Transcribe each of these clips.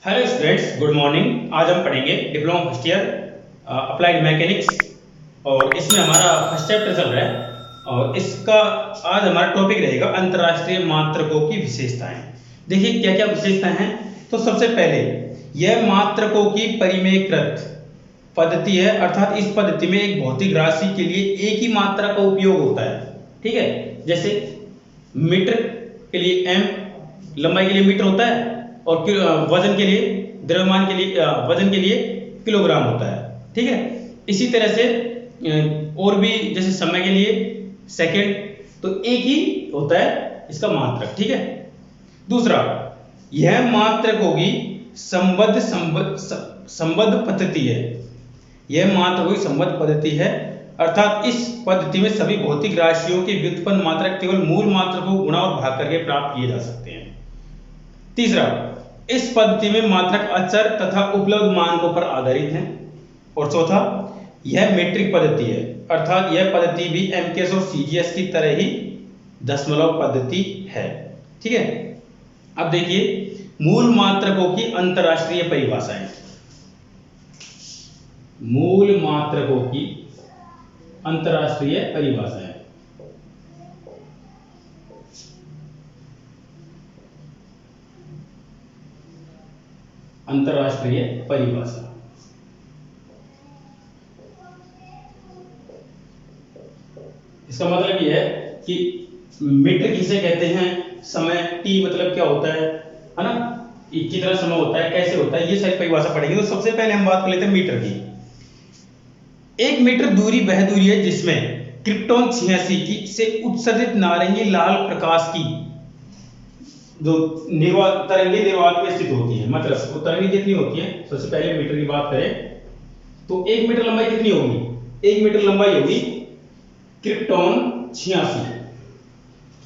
Hello students, good morning. आज हम पढ़ेंगे diploma first year applied mechanics और इसमें हमारा फर्स्ट चैप्टर चल रहा है और इसका आज हमारा टॉपिक रहेगा अंतर्राष्ट्रीय मात्रकों की विशेषताएं। देखिए क्या क्या विशेषताएं हैं। तो सबसे पहले यह मात्रकों की परिमेयकृत पद्धति है, अर्थात इस पद्धति में एक भौतिक राशि के लिए एक ही मात्रा का उपयोग होता है। ठीक है, जैसे मीटर के लिए एम, लंबाई के लिए मीटर होता है और वजन के लिए, द्रव्यमान के लिए, वजन के लिए किलोग्राम होता है। ठीक है, इसी तरह से और भी, जैसे समय के लिए सेकंड, तो एक ही होता है इसका मात्रक। ठीक है, दूसरा, यह मात्रकों की संबद्ध पद्धति है। यह मात्रकों की संबद्ध पद्धति है, अर्थात इस पद्धति में सभी भौतिक राशियों के व्युत्पन्न मात्रक केवल मूल मात्रकों को गुणा और भाग करके प्राप्त किए जा सकते हैं। तीसरा, इस पद्धति में मात्रक अचर तथा उपलब्ध मानकों पर आधारित हैं। और चौथा, यह मीट्रिक पद्धति है, अर्थात यह पद्धति भी एमकेएस और सीजीएस की तरह ही दशमलव पद्धति है। ठीक है, अब देखिए मूल मात्रकों की अंतरराष्ट्रीय परिभाषाएं। मूल मात्रकों की अंतरराष्ट्रीय परिभाषाएं। अंतरराष्ट्रीय परिभाषा, इसका मतलब यह है कि मीटर किसे कहते हैं, समय टी मतलब क्या होता है ना, कितना समय होता है, कैसे होता है, ये सारी परिभाषा पढ़ेंगे। तो सबसे पहले हम बात कर लेते हैं मीटर की। एक मीटर दूरी वह दूरी है जिसमें क्रिप्टॉन 86 की से उत्सर्जित नारंगी लाल प्रकाश की जो तरंगे निर्वात में स्थित होती है, मतलब वो तरंगे कितनी होती है। सबसे पहले मीटर की बात करें तो 1 मीटर लंबाई कितनी होगी, 1 मीटर लंबाई होगी क्रिप्टॉन 86।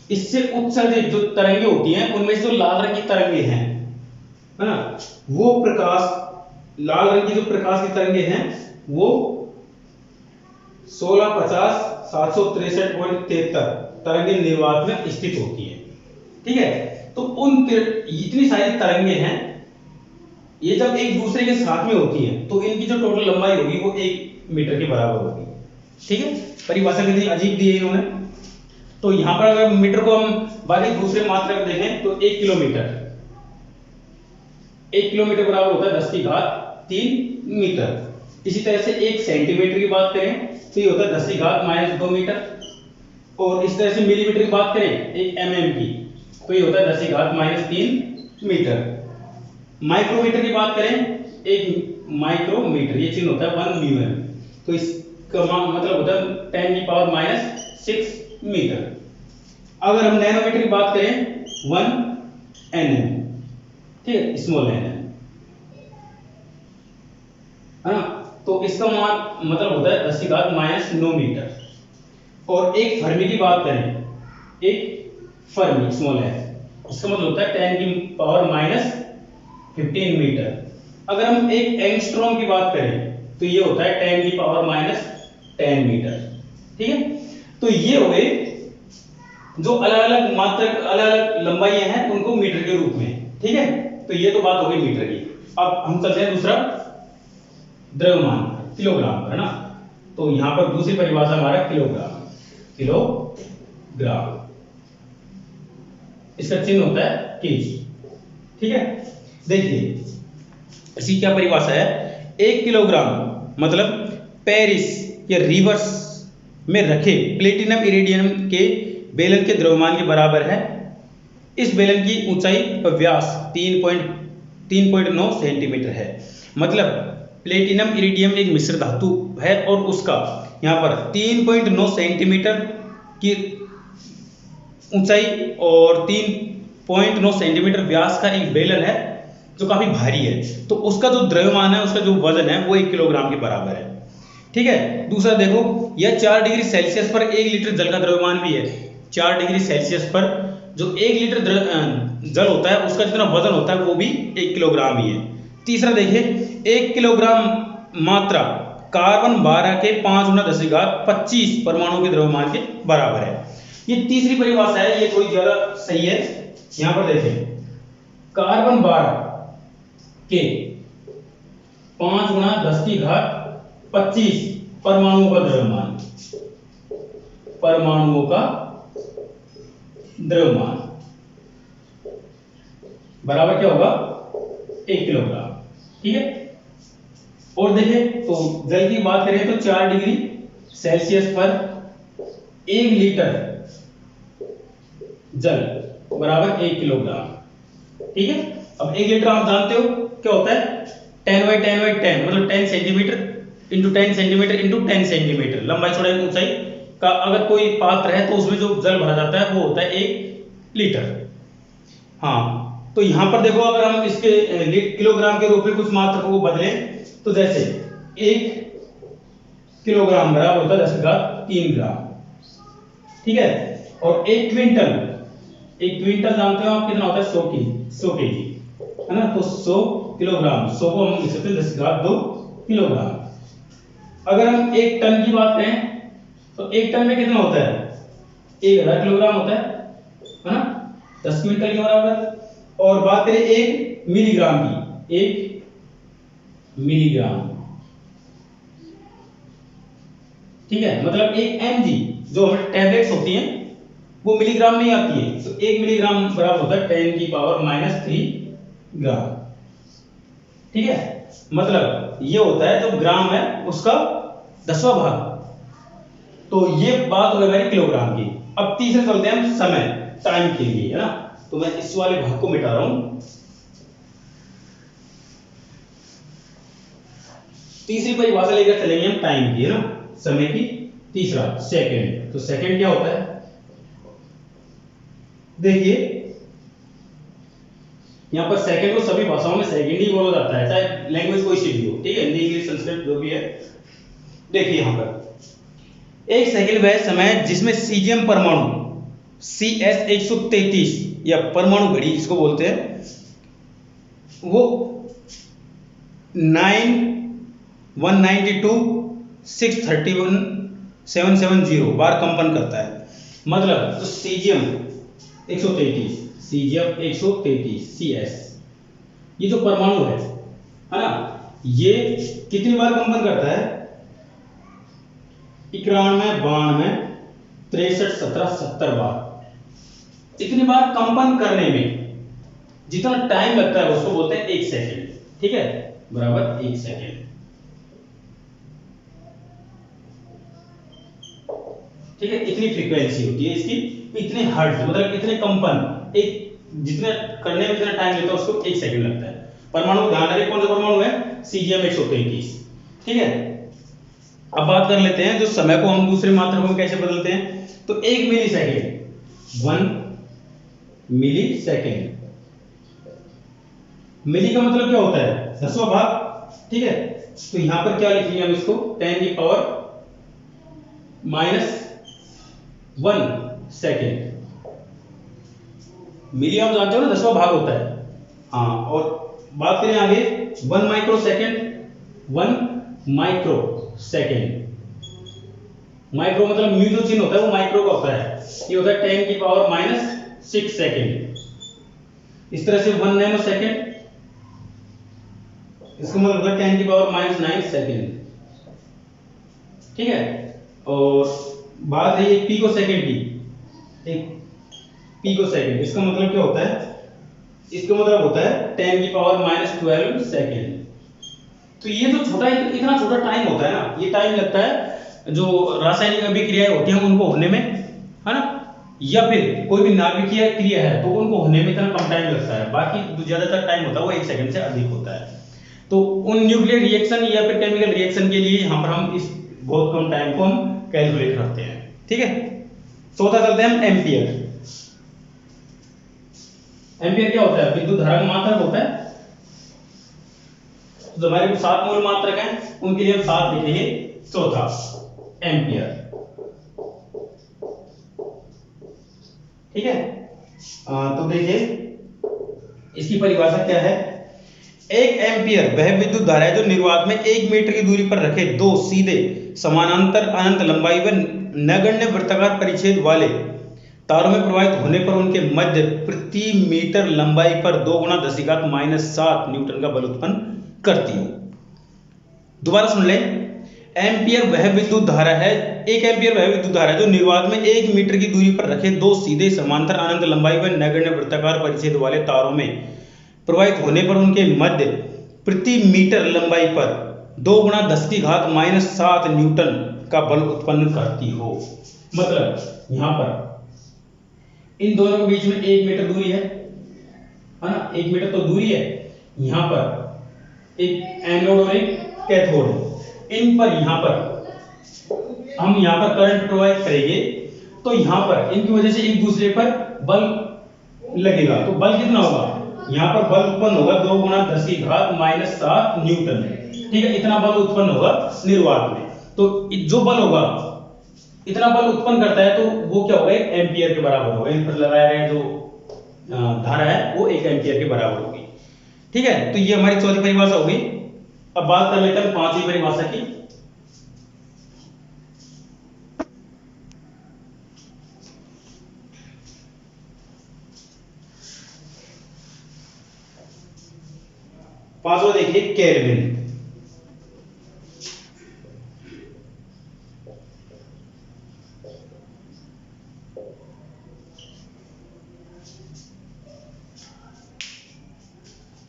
इससे उत्सर्जित जो तरंगे होती हैं उनमें से जो लाल रंग की तरंगे हैं, है ना, वो प्रकाश, लाल रंग की जो प्रकाश की तरंगे हैं वो 1650-763.73 तरंगे निर्वात में स्थित होती है। ठीक है, तो उन इतनी सारी तरंगे हैं, ये जब एक दूसरे के साथ में होती हैं तो इनकी जो टोटल लंबाई होगी वो 1 मीटर के बराबर होगी। ठीक है, परिभाषा कितनी अजीब दी है इन्होंने। तो यहां पर अगर मीटर को हम बाकी दूसरे मात्रक देखें तो 1 किलोमीटर, 1 किलोमीटर बराबर होता है 10⁻³ मीटर। इसी तरह से 1 सेंटीमीटर की बात करें तो ये होता है 10⁻² मीटर। और इस तरह से मिलीमीटर की बात करें 1 mm की तो ये होता है 10⁻³ मीटर। माइक्रोमीटर की बात करें, 1 माइक्रोमीटर ये चिन्ह होता है 1 म्यूएम, तो इसका मतलब होता है 10⁻⁻⁶ मीटर। अगर हम नैनोमीटर की बात करें 1 nm, ठीक है, स्मॉल nm, है ना, तो इसका मतलब होता है 10⁻⁹ मीटर। और एक फर्मी की बात करें, एक फर्मी स्मॉल है, इसका मतलब होता है 10⁻⁻15 मीटर। अगर हम एक एंगस्ट्रॉम की बात करें तो ये होता है 10⁻⁻10 मीटर। ठीक है, तो ये हो गए जो अलग अलग मात्रक, अलग अलग लंबाइयां हैं उनको मीटर के रूप में। ठीक है, तो ये तो बात हो गई मीटर की। अब हम चलते हैं दूसरा द्रव्यमान, किलोग्राम, है ना। तो यहां पर दूसरी परिभाषा हमारा किलोग्राम, किलोग्राम, इसका चिन्ह होता है केजी। ठीक है, देखिए इसकी क्या परिभाषा है। 1 किलोग्राम मतलब पेरिस या रिवर्स में रखे प्लेटिनम इरिडियम के बेलन के द्रव्यमान के बराबर है। इस बेलन की ऊंचाई और व्यास 3.9 सेंटीमीटर है। मतलब प्लेटिनम इरिडियम एक मिश्र धातु है और उसका यहाँ पर 3.9 सेंटीमीटर की ऊंचाई और 3.9 सेंटीमीटर व्यास का एक बेलन है जो काफी भारी है, तो उसका जो द्रव्यमान है, उसका जो वजन है वो 1 किलोग्राम के बराबर है। ठीक है, दूसरा देखो, यह 4 डिग्री सेल्सियस पर 1 लीटर जल का द्रव्यमान भी है। 4 डिग्री सेल्सियस पर जो 1 लीटर जल होता है उसका जितना वजन होता है वो भी 1 किलोग्राम ही है। तीसरा देखिए, 1 किलोग्राम मात्रा कार्बन 12 के 5 × 10⁻25 परमाणु के द्रव्यमान के बराबर है। ये तीसरी परिभाषा है, ये थोड़ी ज्यादा सही है। यहां पर देखें, कार्बन 12 के 5×10⁻25 परमाणुओं का द्रव्यमान, परमाणुओं का द्रव्यमान बराबर क्या होगा 1 किलोग्राम। ठीक है। और देखें तो जल की बात करें तो 4 डिग्री सेल्सियस पर 1 लीटर जल बराबर 1 किलोग्राम। ठीक है। अब 1 लीटर आप जानते हो क्या होता है 10/10/10 मतलब 10 centimetre into 10 centimetre into 10 centimetre लंबाई चौड़ाई ऊंचाई का अगर कोई पात्र है तो उसमें जो जल भरा जाता है वो होता है 1 लीटर। हाँ, तो यहां पर देखो अगर हम इसके किलोग्राम के रूप में कुछ मात्रा को बदलें तो जैसे 1 किलोग्राम बराबर होता है 10⁻³ ग्राम। ठीक है। और 1 क्विंटल जानते हो आप कितना होता है 100 केजी है ना। तो 100 किलोग्राम, 100 को हम लिख सकते हैं 10⁻² किलोग्राम। अगर हम 1 टन की बात करें तो 1 टन में कितना होता है 1000 किलोग्राम होता है ना, 10 क्विंटल के बराबर। और बात करें 1 मिलीग्राम की, 1 मिलीग्राम, ठीक है, मतलब 1 mg जो हमारी टैबलेट्स होती हैं वो मिलीग्राम में ही आती है। तो 1 मिलीग्राम बराबर होता है 10⁻³ ग्राम। ठीक है। मतलब ये होता है जो ग्राम है उसका 10वां भाग। तो ये बात हो गई हमारी किलोग्राम की। अब तीसरे चलते हैं हम समय, टाइम के लिए, है ना। तो मैं इस वाले भाग को मिटा रहा हूं। तीसरी परिभाषा लेकर चलेंगे हम टाइम की, है ना, समय की। तीसरा सेकंड। तो सेकंड क्या होता है देखिए यहां पर सेकंड को सभी भाषाओं में सेकंड ही बोला जाता है, चाहे लैंग्वेज कोई सी भी हो। ठीक है, हिंदी इंग्लिश संस्कृत जो भी है। देखिए यहां पर 1 सेकंड वह समय जिसमें सीजियम परमाणु CS133 या परमाणु घड़ी जिसको बोलते हैं वो 9,192,631,770 बार कंपन करता है। मतलब तो सीजियम 133 CS ये जो परमाणु है ना, ये कितनी बार कंपन करता है 91, 92, 63, 17, 70 बार। इतनी बार कंपन करने में जितना टाइम लगता है उसको बोलते हैं 1 सेकंड। ठीक है, बराबर 1 सेकंड। ठीक है, इतनी फ्रीक्वेंसी होती है इसकी, इतने हर्ट्ज मतलब इतने कंपन एक जितने करने में जितना टाइम लेता है उसको 1 सेकंड लगता है। परमाणु ध्यान रखिए कौन सा परमाणु है सीजियम 133। ठीक है। अब बात कर लेते हैं जो समय को हम दूसरे मात्रक में कैसे बदलते हैं। तो 1 मिली सेकेंड, 1 मिली सेकेंड, मिली का मतलब क्या होता है 10वां भाग। ठीक है, तो यहां पर क्या लिखेंगे हम इसको 10⁻⁻1 सेकेंड। मिली आप जानते हो ना 10वां भाग होता है। हाँ, और बात करें आगे 1 micro second, 1 micro second, micro मतलब म्यू जो चिन्ह होता है वो माइक्रो का होता है। ये होता है 10⁻⁻6 सेकेंड। इस तरह से 1 नैनो सेकेंड, इसका मतलब होता है 10⁻⁹ सेकेंड। ठीक है। और बात है एक पीको सेकेंड की, एक पीको सेकेंड, इसका मतलब क्या होता है इसका मतलब होता है 10⁻12 सेकेंड। तो ये जो छोटा इतना छोटा टाइम होता है ना, ये टाइम लगता है जो रासायनिक अभिक्रियाएं होती हैं उनको होने में, है ना, या फिर कोई भी नाभिकीय क्रिया है तो उनको होने में इतना कम टाइम लगता है। बाकी जो ज्यादातर टाइम होता है वो 1 सेकंड से अधिक होता है। तो उन न्यूक्लियर रिएक्शन या फिर केमिकल रिएक्शन के लिए यहां पर हम इस बहुत कम टाइम को हम कैलकुलेट करते हैं। ठीक है। चौथा चलते हैं हम एम्पियर। एम्पियर क्या होता है विद्युत धारा का मात्रक होता है। जो हमारे को 7 मूल मात्रक हैं उनके लिए हम 7 लिखेंगे। चौथा एम्पियर। ठीक है। तो देखिए इसकी परिभाषा क्या है। 1 एम्पियर वह विद्युत धारा है जो निर्वात में 1 मीटर की दूरी पर रखे 2 सीधे समानांतर अनंत लंबाई व नगण्य वृत्ताकार परिच्छेद वाले तारों में प्रवाहित होने पर उनके मध्य प्रति मीटर लंबाई पर 2 गुना 10⁻⁷ न्यूटन का बल उत्पन्न करती हो। दोबारा सुन ले, एम्पियर वह विद्युत धारा है, 1 एम्पियर वह विद्युत धारा है जो निर्वात में 1 मीटर की दूरी पर रखे दो सीधे समांतर अनंत लंबाई व नगण्य वृत्ताकार परिच्छेद वाले तारों में प्रवाहित होने पर उनके मध्य प्रति मीटर लंबाई पर 2 गुना 10⁻⁷ न्यूटन का बल उत्पन्न करती हो। मतलब यहां पर इन दोनों के बीच में 1 मीटर दूरी है ना, 1 मीटर तो दूरी है। यहां पर एक एनोड और एक कैथोड है, इन पर यहां पर हम यहां पर करंट प्रवाहित करेंगे तो यहां पर इनकी वजह से एक दूसरे पर बल लगेगा। तो बल कितना होगा, यहां पर बल उत्पन्न होगा 2 गुना 10⁻⁷ न्यूटन। ठीक है, इतना बल उत्पन्न होगा निर्वात में। तो जो बल होगा, इतना बल उत्पन्न करता है तो वो क्या होगा, 1 एम्पियर के बराबर होगा। इन पर लगाया गया जो धारा है वो 1 एम्पियर के बराबर होगी। ठीक है, तो ये हमारी चौथी परिभाषा होगी। अब बात कर लेते हैं पांचवी परिभाषा की। पांचवा देखिए, केल्विन।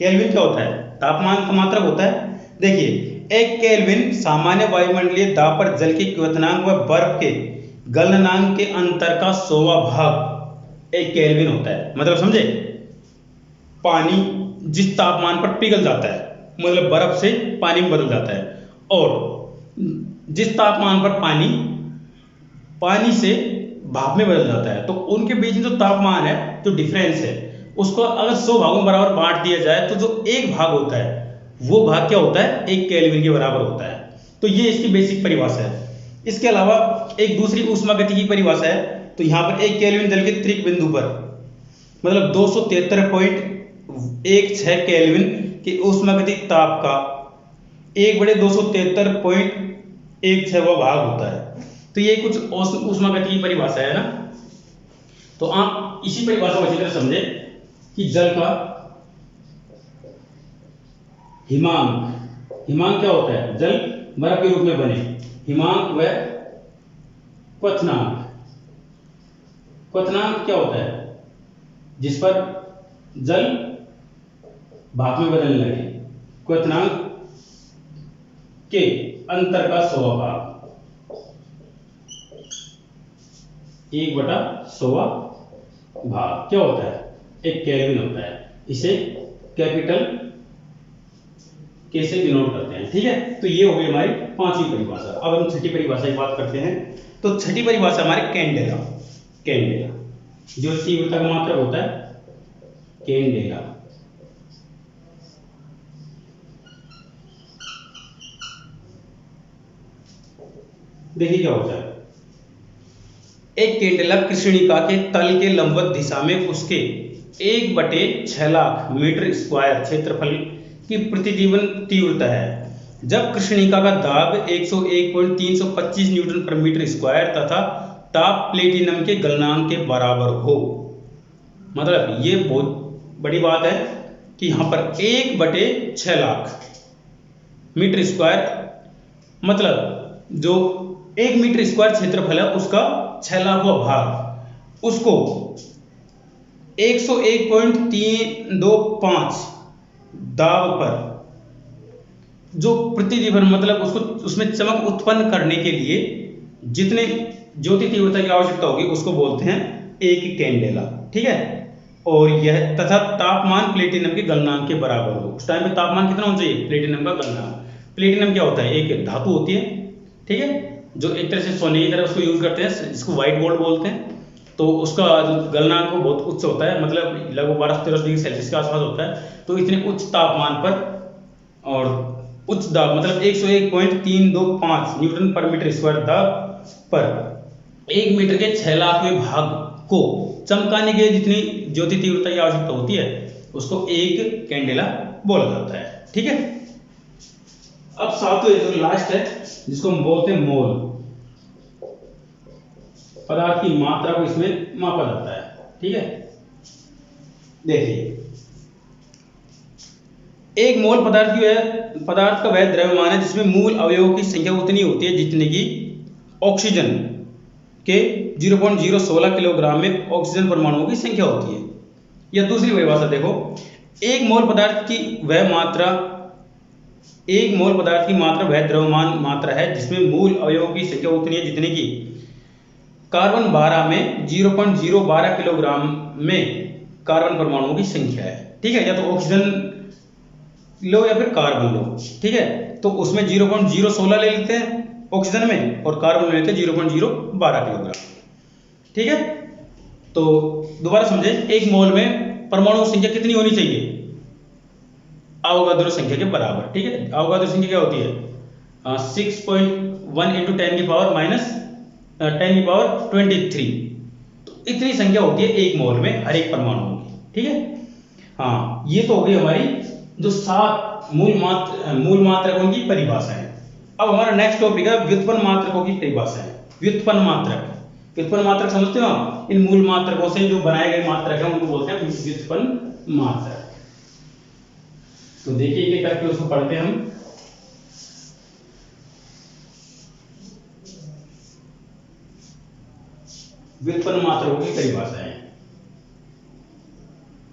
केल्विन क्या होता है, तापमान का मात्रक होता है। देखिए, 1 केल्विन सामान्य वायुमंडलीय दाब पर जल के क्वथनांक व बर्फ के गलनांक के अंतर का 100वां भाग 1 केल्विन होता है। मतलब समझे, पानी जिस तापमान पर पिघल जाता है, मतलब बर्फ से पानी में बदल जाता है, और जिस तापमान पर पानी से भाप में बदल जाता है, तो उनके बीच में जो तापमान है, जो डिफरेंस है, उसको अगर 100 भागों में बराबर बांट दिया जाए तो जो एक भाग होता है वो भाग क्या होता है, 1 केल्विन के बराबर होता है। तो ये इसकी बेसिक परिभाषा है। इसके अलावा एक दूसरी ऊष्मागतिकी की परिभाषा है। तो यहाँ पर 1 केल्विन जल के त्रिक बिंदु पर मतलब 273.16 केल्विन के ऊष्मागतिक ताप का 1/273.16वां भाग होता है। तो ये कुछ ऊष्मागतिकी की परिभाषा है ना। तो आप इसी परिभाषा को अच्छी तरह समझे कि जल का हिमांक क्या होता है, जल बर्फ के रूप में बने, हिमांक व क्वथनांक क्या होता है, जिस पर जल भाप में बदलने लगे, क्वथनांक के अंतर का 100वां भाग, 1/100वां भाग क्या होता है, 1 केल्विन होता है। इसे कैपिटल के से डिनोट करते हैं। ठीक है, तो ये हो गई हमारी पांचवी परिभाषा। अब हम छठी परिभाषा की बात करते हैं। तो छठी परिभाषा हमारे कैंडेला, जो तीव्रता का मात्रक होता है, कैंडेला। देखिए क्या होता है, एक कैंडेला कृष्णिका के तल के लंबवत दिशा में उसके 1/6 लाख मीटर स्क्वायर क्षेत्रफल की प्रतिजीवन तीव्रता है। जब कृष्णिका का दाब 101.325 न्यूटन पर मीटर स्क्वायर तथा ताप प्लेटिनम के गलनांक के बराबर हो। मतलब ये बहुत बड़ी बात है कि यहाँ पर 1/6 लाख मीटर स्क्वायर, मतलब जो 1 मीटर स्क्वायर क्षेत्रफल है उसका 6 लाखवां भाग, उसको 101.325 दाब पर जो प्रतिजीवन, मतलब उसको उसमें चमक उत्पन्न करने के लिए जितने ज्योति तीव्रता की आवश्यकता होगी उसको बोलते हैं एक कैंडेला। ठीक है, और यह तथा तापमान प्लेटिनम के गलनांक के बराबर हो। उस टाइम पे तापमान कितना होना चाहिए, प्लेटिनम का गलनांक। प्लेटिनम क्या होता है, एक धातु होती है, ठीक है, जो एक तरह से सोने की तरह उसको यूज करते हैं, इसको व्हाइट गोल्ड बोलते हैं। तो उसका जो गलनांक वो बहुत उच्च होता है, मतलब लगभग 12-13 डिग्री सेल्सियस के आसपास होता है। तो इतने उच्च तापमान पर और उच्च दाब, मतलब 101.325 न्यूटन पर मीटर स्क्वायर दाब पर 1 मीटर के 6 लाखवें भाग को चमकाने के लिए जितनी ज्योति तीव्रता की आवश्यकता होती है उसको एक कैंडेला बोला जाता है। ठीक है, अब सातवें जो लास्ट है जिसको हम बोलते हैं मोल। पदार्थ की मात्रा को इसमें मापा जाता है। ठीक है, देखिए एक मोल पदार्थ का वह द्रव्यमान है जिसमें मूल अवयवों की संख्या उतनी होती है जितनी की ऑक्सीजन के 0.016 किलोग्राम में ऑक्सीजन परमाणुओं की संख्या होती है। या दूसरी परिभाषा देखो, एक मोल पदार्थ की मात्रा वह द्रव्यमान मात्रा है जिसमें मूल अवयवों की संख्या उतनी है जितनी की कार्बन 12 में 0.012 किलोग्राम में कार्बन परमाणुओं की संख्या है। ठीक है, या तो ऑक्सीजन लो या फिर कार्बन लो। ठीक है, तो उसमें 0.016 ले लेते हैं ऑक्सीजन में और कार्बन में लेते हैं 0.012 किलोग्राम। ठीक है, तो दोबारा समझे, एक मोल में परमाणु संख्या कितनी होनी चाहिए? अवोगाद्रो संख्या के बराबर। ठीक है, अवोगाद्रो संख्या क्या होती है? 6.1 × 10⁻23। तो इतनी संख्या होती है एक मोल में हर एक परमाणु की। ठीक है, हाँ, ये तो हो गई हमारी जो 7 मूल मात्रकों की परिभाषा है। अब हमारा नेक्स्ट टॉपिक है व्युत्पन्न मात्रकों की परिभाषा है। व्युत्पन्न मात्रक समझते हो? इन मूल मात्रकों से जो बनाए गए मात्रक हैं उनको बोलते हैं व्युत्पन्न मात्रक। तो देखिए ये करके उसको पढ़ते हैं हम। व्युत्पन्न मात्रकों की परिभाषा है।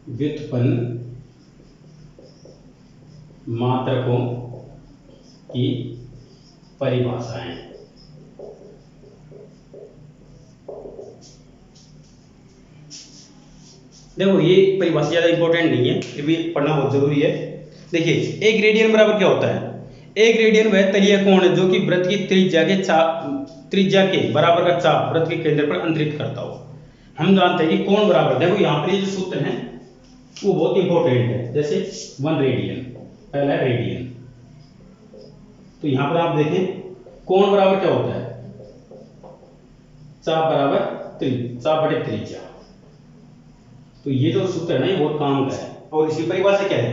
व्युत्पन्न मात्रकों की परिभाषाएं। देखो ये परिभाषा ज्यादा इंपॉर्टेंट नहीं है, फिर भी पढ़ना बहुत जरूरी है। देखिए एक रेडियन बराबर क्या होता है? एक रेडियन वह तलीय कोण है जो कि वृत्त की त्रिज्या के बराबर का चाप वृत्त के केंद्र पर अंतरित करता हो। हम जानते हैं कि कोण बराबर, देखो यहाँ पर ये जो सूत्र है वो बहुत इंपॉर्टेंट है। जैसे 1 रेडियन, पहला है रेडियन, तो यहां पर आप देखें कोण बराबर क्या होता है? चाप बराबर चाप बटे त्रिज्या। तो ये जो सूत्र है ना ये बहुत काम का है। और इसकी परिभाषा क्या है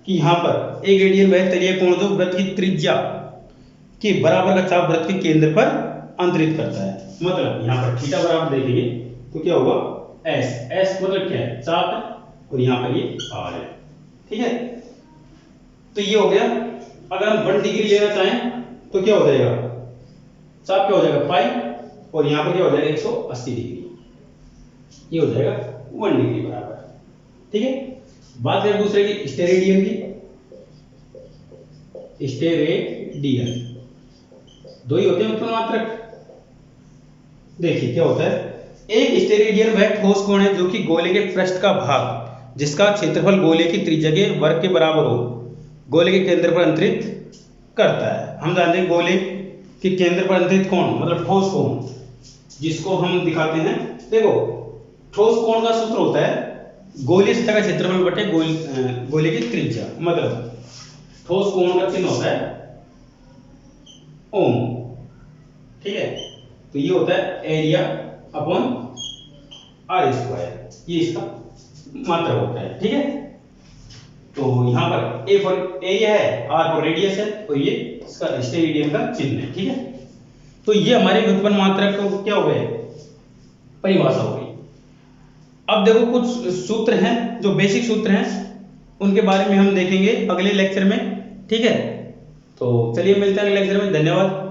कि यहां पर एक रेडियन वह तलीय कोण जो वृत्त की त्रिज्या के बराबर का चाप वृत्त के केंद्र पर अंतरित करता है। मतलब यहां पर थीटा बराबर देखेंगे तो क्या होगा? एस मतलब क्या है? चाप है, और यहां पर ये आर है। ठीक है, तो ये हो गया। अगर हम 1 डिग्री लेना चाहें तो क्या हो जाएगा? चाप क्या हो जाएगा? पाई, और यहां पर क्या हो जाएगा? 180 डिग्री। ये हो जाएगा 1 डिग्री बराबर। ठीक है, बात करें दूसरे की स्टेरेडियन की। स्टेरेडियन दो ही होते हैं व्युत्पन्न मात्रक। देखिए क्या होता है, एक स्टेरेडियन वह ठोस कोण है जो कि गोले के पृष्ठ का भाग जिसका क्षेत्रफल गोले की त्रिज्या के वर्ग के बराबर हो गोले के केंद्र पर अंतरित करता है। हम जानते हैं गोले के केंद्र पर अंतरित कोण मतलब ठोस कोण, जिसको हम दिखाते हैं। देखो ठोस कोण का सूत्र होता है गोलीय सतह का क्षेत्रफल बटे गोले की त्रिज्या। मतलब ठोस कोण का चिन्ह होता है ओम। ठीक है, तो ये होता है एरिया अपॉन आर स्क्वायर, ये इसका मात्रक होता है। ठीक है, तो यहां पर ए फॉर एरिया है, आर फॉर रेडियस है, और ये इसका स्टेरेडियन का चिन्ह है। ठीक है, तो ये हमारे व्युत्पन्न मात्रक को क्या हो गए? परिभाषा हो गई। अब देखो कुछ सूत्र हैं जो बेसिक सूत्र हैं, उनके बारे में हम देखेंगे अगले लेक्चर में। ठीक है, तो चलिए मिलते हैं अगले लेक्चर में। धन्यवाद।